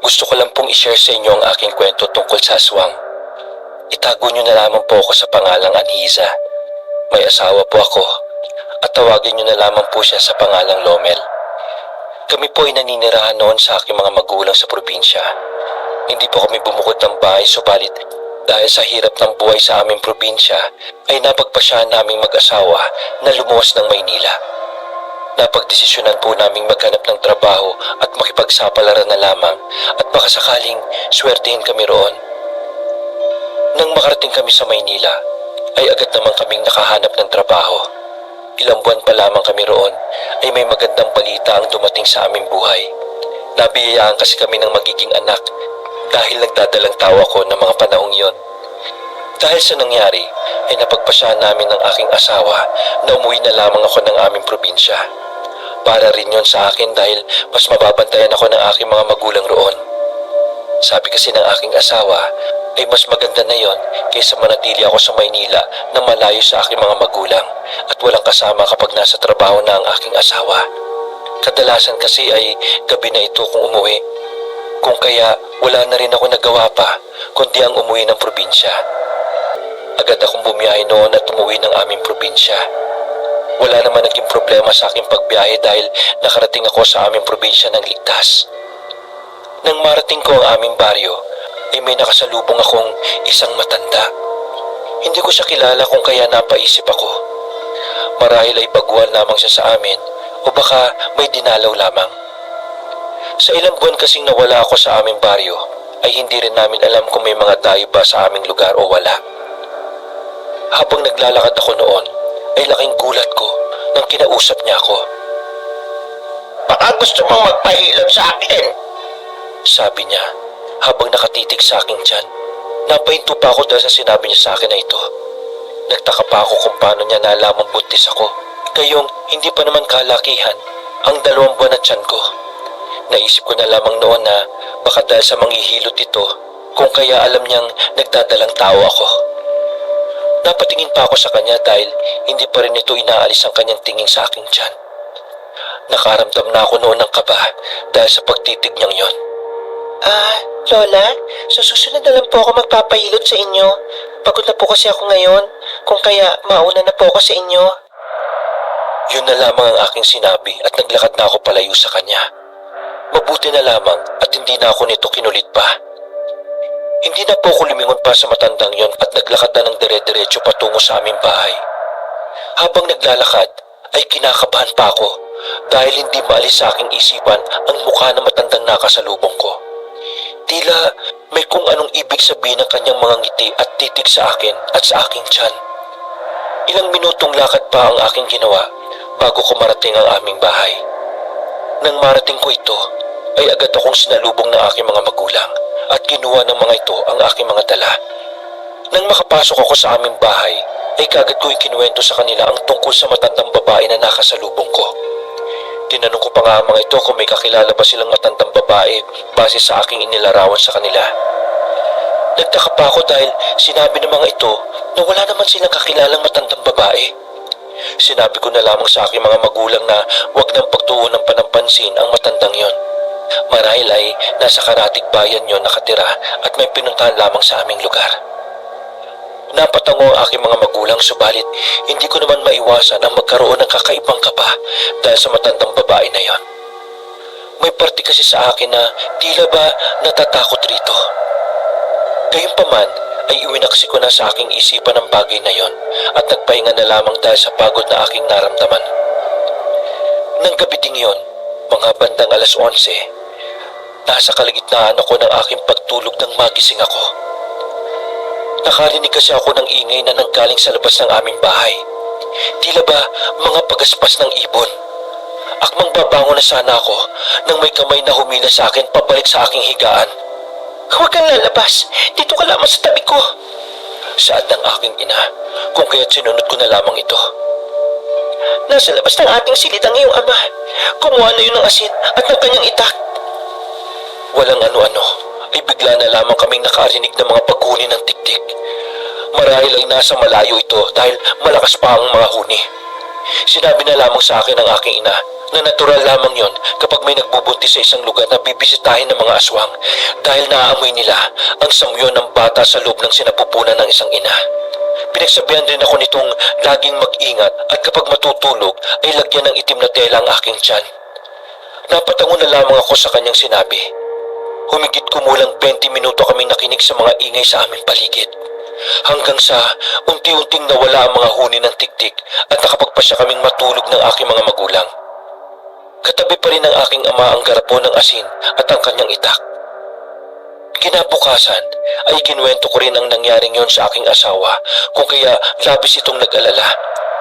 Gusto ko lang pong i-share sa inyo ang aking kwento tungkol sa aswang. Itago niyo na lamang po ako sa pangalang Anhiza. May asawa po ako at tawagin niyo na lamang po siya sa pangalang Lomel. Kami po ay naninirahan noon sa aking mga magulang sa probinsya. Hindi po kami bumukod ng bahay, subalit dahil sa hirap ng buhay sa aming probinsya ay napagpasyahan naming mag-asawa na lumuwas ng Maynila. Napagdesisyonan po naming maghanap ng trabaho at makipagsapalaran na lamang at baka sakaling swertihin kami roon. Nang makarating kami sa Maynila, ay agad naman kaming nakahanap ng trabaho. Ilang buwan pa lamang kami roon ay may magandang balita ang dumating sa aming buhay. Nabiyayaan kasi kami ng magiging anak dahil nagdadalang tawa ko ng mga panahong yon. Dahil sa nangyari ay napagpasyahan namin ng aking asawa na umuwi na lamang ako ng aming probinsya. Para rin yon sa akin dahil mas mababantayan ako ng aking mga magulang roon. Sabi kasi ng aking asawa ay mas maganda na yon kaysa manatili ako sa Maynila na malayo sa aking mga magulang at walang kasama kapag nasa trabaho na ang aking asawa. Kadalasan kasi ay gabi na ito kung umuwi. Kung kaya wala na rin ako nagawa pa kundi ang umuwi ng probinsya. Agad akong bumiyahe noon at umuwi ng aming probinsya. Wala naman naging problema sa aking pagbiyahe dahil nakarating ako sa aming probinsya ng ligtas. Nang marating ko ang aming baryo, ay may nakasalubong akong isang matanda. Hindi ko siya kilala kung kaya napaisip ako. Marahil ay baguhan lamang siya sa amin o baka may dinalaw lamang. Sa ilang buwan kasing nawala ako sa aming baryo, ay hindi rin namin alam kung may mga dayo ba sa aming lugar o wala. Habang naglalakad ako noon, ay laking gulat ko nang kinausap niya ako. Baka gusto mong magpahilot sa akin. Sabi niya habang nakatitig sa aking tiyan. Napahinto pa ako dahil sa sinabi niya sa akin na ito. Nagtaka pa ako kung paano niya nalamang buntis ako. Gayong hindi pa naman kalakihan ang 2 buwan na tiyan ko. Naisip ko na lamang noon na baka dahil sa manghihilot ito kung kaya alam niyang nagdadalang tao ako. Napatingin pa ako sa kanya dahil hindi pa rin ito inaalis ang kanyang tingin sa aking tiyan. Nakaramdam na ako noon ng kaba dahil sa pagtitig niyang yon. Lola, sa susunod na lang po ako magpapahilot sa inyo. Pagod na po kasi ako ngayon, kung kaya mauna na po ako sa inyo. Yun na lamang ang aking sinabi at naglakad na ako palayo sa kanya. Mabuti na lamang at hindi na ako nito kinulit pa. Hindi na po ako lumingon pa sa matandang yon at naglakad na ng dire-diretso patungo sa aming bahay. Habang naglalakad ay kinakabahan pa ako dahil hindi maalis sa aking isipan ang mukha ng matandang nakasalubong ko. Tila may kung anong ibig sabihin ng kanyang mga ngiti at titig sa akin at sa aking tiyan. Ilang minutong lakad pa ang aking ginawa bago ko marating ang aming bahay. Nang marating ko ito, ay agad akong sinalubong ng aking mga magulang at kinuha ng mga ito ang aking mga dala. Nang makapasok ako sa aming bahay, ay kaagad ko ikinuwento sa kanila ang tungkol sa matandang babae na nakasalubong ko. Tinanong ko pa nga ang mga ito kung may kakilala ba silang matandang babae base sa aking inilarawan sa kanila. Nagtaka pa ako dahil sinabi ng mga ito na wala naman silang kakilalang matandang babae. Sinabi ko na lamang sa aking mga magulang na huwag nang pagtuunan pa ng pansin ang matandang yon. Marahil ay nasa karatig bayan yon nakatira at may pinuntahan lamang sa aming lugar. Napatango ang aking mga magulang subalit hindi ko naman maiwasan ang magkaroon ng kakaibang kaba dahil sa matandang babae na yon. May parte kasi sa akin na tila ba natatakot rito. Gayunpaman ay iwinaksi ko na sa aking isipan ang bagay na yon at nagpahinga na lamang dahil sa pagod na aking naramdaman. Nang gabi ding yon, mga bandang 11:00, nasa kalagitnaan ako ng aking pagtulog nang magising ako. Nakarinig kasi ako ng ingay na nanggaling sa labas ng aming bahay. Tila ba mga pagaspas ng ibon. Akmang babangon na sana ako nang may kamay na humila sa akin pabalik sa aking higaan. Huwag kang lalabas, dito ka lamang sa tabi ko. Saad ng aking ina, kung kaya't sinunod ko na lamang ito. Nasa labas ng ating silid ang iyong ama. Kumuha na yun ng asin at ng kanyang itak. Walang ano-ano, ay bigla na lamang kaming nakarinig ng mga paghuni ng tiktik. Marahil ay nasa malayo ito dahil malakas pa ang mga huni. Sinabi na lamang sa akin ng aking ina na natural lamang yon kapag may nagbubuntis sa isang lugar na bibisitahin ng mga aswang dahil naaamoy nila ang samyo ng bata sa loob ng sinapupunan ng isang ina. Pinagsabihan din ako nitong laging mag-ingat at kapag matutulog ay lagyan ng itim na tela ang aking tiyan. Napatango na lamang ako sa kanyang sinabi. Humigit kumulang 20 minuto kaming nakinig sa mga ingay sa aming paligid. Hanggang sa unti-unting nawala ang mga huni ng tiktik at nakapagpasya kaming matulog ng aking mga magulang. Katabi pa rin ng aking ama ang garapon ng asin at ang kanyang itak. Kinabukasan ay kinuwento ko rin ang nangyaring yon sa aking asawa kung kaya labis itong nag-alala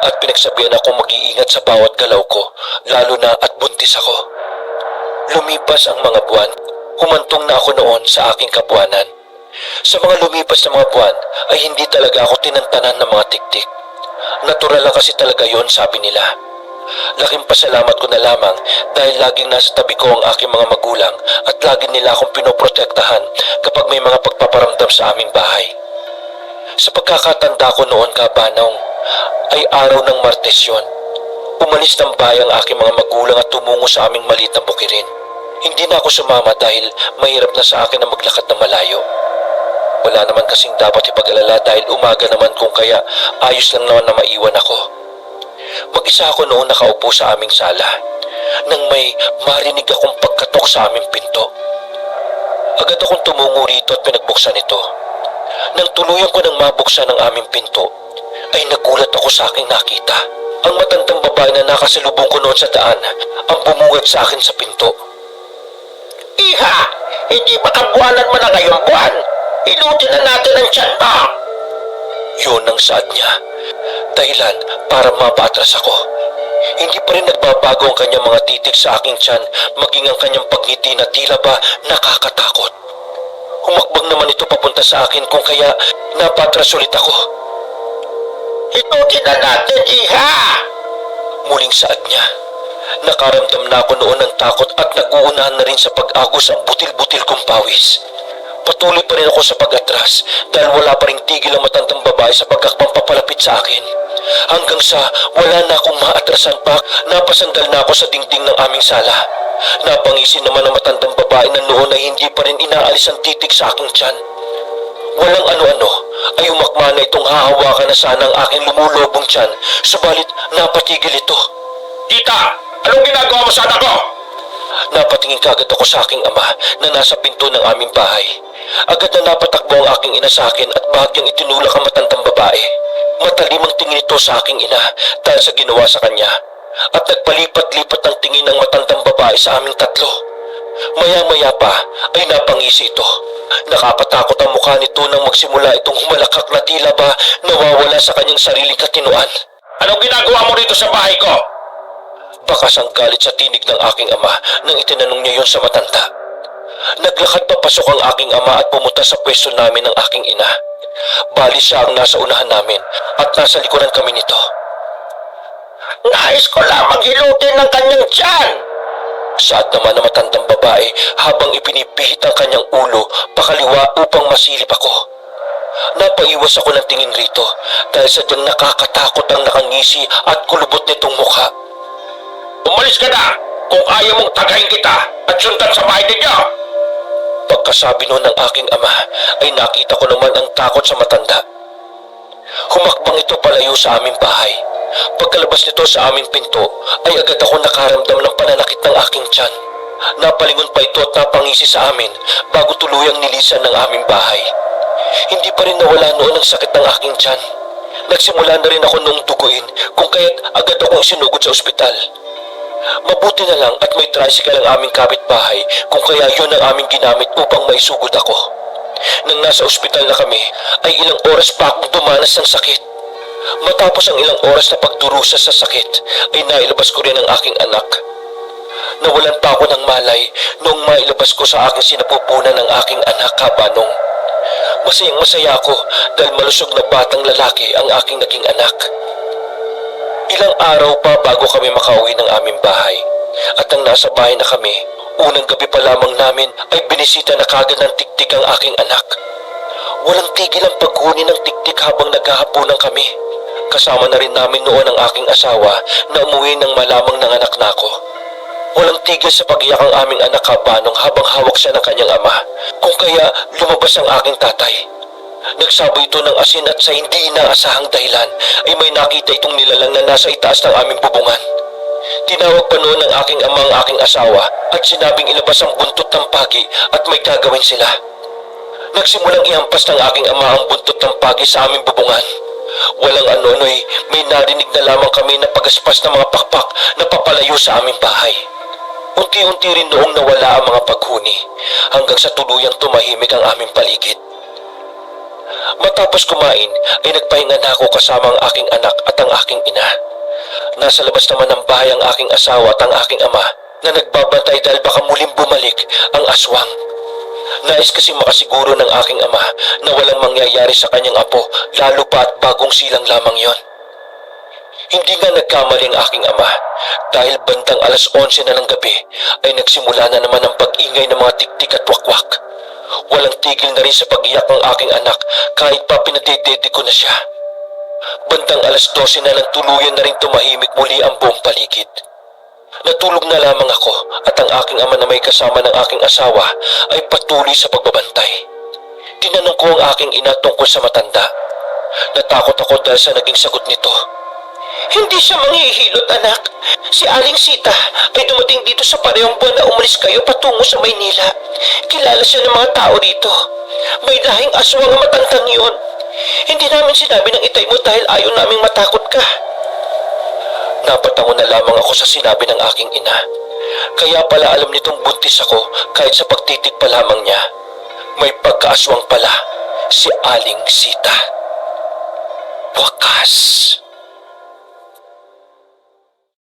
at pinagsabihan akong mag-iingat sa bawat galaw ko lalo na at buntis ako. Lumipas ang mga buwan, humantong na ako noon sa aking kabuanan. Sa mga lumipas na mga buwan ay hindi talaga ako tinantanan ng mga tiktik. Natural lang kasi talaga yon, sabi nila. Laking pasalamat ko na lamang dahil laging nasa tabi ko ang aking mga magulang at lagi nila akong pinoprotektahan kapag may mga pagpaparamdam sa aming bahay. Sa pagkakatanda ko noon, Kabanong, ay araw ng Martes yon. Umalis ng bahay ang aking mga magulang at tumungo sa aming maliit na bukirin. Hindi na ako sumama dahil mahirap na sa akin na maglakad na malayo. Wala naman kasing dapat ipag-alala dahil umaga naman kung kaya ayos lang naman na maiwan ako. Mag-isa ako noon nakaupo sa aming sala nang may marinig akong pagkatok sa aming pinto. Agad akong tumungo rito at pinagbuksan ito. Nang tuluyan ko nang mabuksan ang aming pinto, ay nagulat ako sa aking nakita. Ang matandang babae na nakasalubong ko noon sa daan ang bumungad sa akin sa pinto. Iha, hindi ba kabuanan mo na ngayong buwan? Ilutin na natin ang tiyan mo. Yun ang saad niya. Dahilan para mapatras ako. Hindi pa rin nagbabago ang kanyang mga titig sa aking tiyan maging ang kanyang pagngiti na tila ba nakakatakot. Humakbang naman ito papunta sa akin kung kaya napatras ulit ako. Ilutin na natin, Iha. Muling saad niya. Nakaramdam na ako noon ng takot at nag-uunahan na rin sa pag-agos ang butil-butil kong pawis. Patuloy pa rin ako sa pag-atras dahil wala pa rin tigil ang matandang babae sa pagkakbang papalapit sa akin. Hanggang sa wala na akong maatrasan pa, napasandal na ako sa dingding ng aming sala. Napangisin naman ang matandang babae na noon ay hindi pa rin inaalis ang titig sa aking tiyan. Walang ano-ano ay umakma na itong hahawakan na sana ang aking lumulobong tiyan, subalit napatigil ito. Tita, anong ginagawa mo sa anak ko? Napatingin kagad ako sa aking ama na nasa pinto ng aming bahay. Agad na napatakbo ang aking ina sa akin at bahagyang itinulak ang matandang babae. Matalim ang tingin ito sa aking ina dahil sa ginawa sa kanya at nagpalipat-lipat ang tingin ng matandang babae sa aming tatlo. Maya-maya pa ay napangisi ito. Nakapatakot ang mukha nito nang magsimula itong humalakak na tila ba nawawala sa kanyang sariling katinuan. Anong ginagawa mo dito sa bahay ko? Bakas ang galit sa tinig ng aking ama nang itinanong niya yon sa matanda. Naglakad papasok ang aking ama at pumunta sa pwesto namin ng aking ina. Bali siya ang nasa unahan namin at nasa likuran kami nito. Nais ko lamang hilutin ng kanyang tiyan. Saad naman ng matandang babae habang ipinipihit ang kanyang ulo pakaliwa upang masilip ako. Napaiwas ako ng tingin rito dahil sadyang nakakatakot ang nakangisi at kulubot nitong mukha. Umalis ka na kung ayaw mong tagayin kita at sundan sa bahay ninyo. Pagkasabi noon ng aking ama ay nakita ko naman ang takot sa matanda. Humakbang ito palayo sa aming bahay. Pagkalabas nito sa aming pinto ay agad ako nakaramdam ng pananakit ng aking tiyan. Napalingon pa ito at napangisi sa amin bago tuluyang nilisan ng aming bahay. Hindi pa rin nawala noon ang sakit ng aking tiyan. Nagsimula na rin ako noong duguin kung kaya't agad akong isinugod sa ospital. Mabuti na lang at may tricycle ang aming kapitbahay kung kaya yun ang aming ginamit upang maisugod ako. Nang nasa ospital na kami ay ilang oras pa akong dumanas ng sakit. Matapos ang ilang oras na pagdurusa sa sakit ay nailabas ko rin ang aking anak. Nawalan pa ako ng malay noong mailabas ko sa aking sinapupunan ng aking anak, Kabanong. Masayang masaya ako dahil malusog na batang lalaki ang aking naging anak. Ilang araw pa bago kami makauwi ng aming bahay at nang nasa bahay na kami, unang gabi pa lamang namin ay binisita na kagad ng tiktik ang aking anak. Walang tigil ang paghuni ng tiktik habang naghahaponan kami. Kasama na rin namin noon ang aking asawa na umuwi ng malamang nanganak na ako. Walang tigil sa pag-iyak ang aming anak kabanong habang hawak siya ng kanyang ama, kung kaya lumabas ang aking tatay. Nagsaboy ito ng asin at sa hindi inaasahang dahilan ay may nakita itong nilalang na nasa itaas ng aming bubungan. Tinawag pa noon ng aking ama ang aking asawa at sinabing ilabas ang buntot ng pagi at may gagawin sila. Nagsimulang ihampas ng aking ama ang buntot ng pagi sa aming bubungan. Walang anonoy, may narinig na lamang kami na pagaspas ng mga pakpak na papalayo sa aming bahay. Unti-unti rin noong nawala ang mga paghuni hanggang sa tuluyang tumahimik ang aming paligid. Matapos kumain ay nagpahinga na ako kasama ang aking anak at ang aking ina. Nasa labas naman ng bahay ang aking asawa at ang aking ama na nagbabantay dahil baka muling bumalik ang aswang. Nais kasi makasiguro ng aking ama na walang mangyayari sa kanyang apo lalo pa at bagong silang lamang yon. Hindi nga nagkamali ang aking ama dahil bandang alas 11 na ng gabi ay nagsimula na naman ang pag-ingay ng mga tiktik at wakwak. Walang tigil na rin sa pag-iyak ng aking anak kahit pa pinadedede ko na siya. Bandang alas 12 na lang tuluyan na rin tumahimik muli ang buong paligid. Natulog na lamang ako at ang aking ama na may kasama ng aking asawa ay patuloy sa pagbabantay. Tinanong ko ang aking ina tungkol sa matanda. Natakot ako dahil sa naging sagot nito. Hindi siya manghihilot, anak. Si Aling Sita ay dumating dito sa parehong buwan na umalis kayo patungo sa Maynila. Kilala siya ng mga tao dito. May lahing aswang ang matandang yun. Hindi namin sinabi ng itay mo dahil ayaw naming matakot ka. Napatango na lamang ako sa sinabi ng aking ina. Kaya pala alam nitong buntis ako kahit sa pagtitig pa lamang niya. May pagkaaswang pala si Aling Sita. Wakas.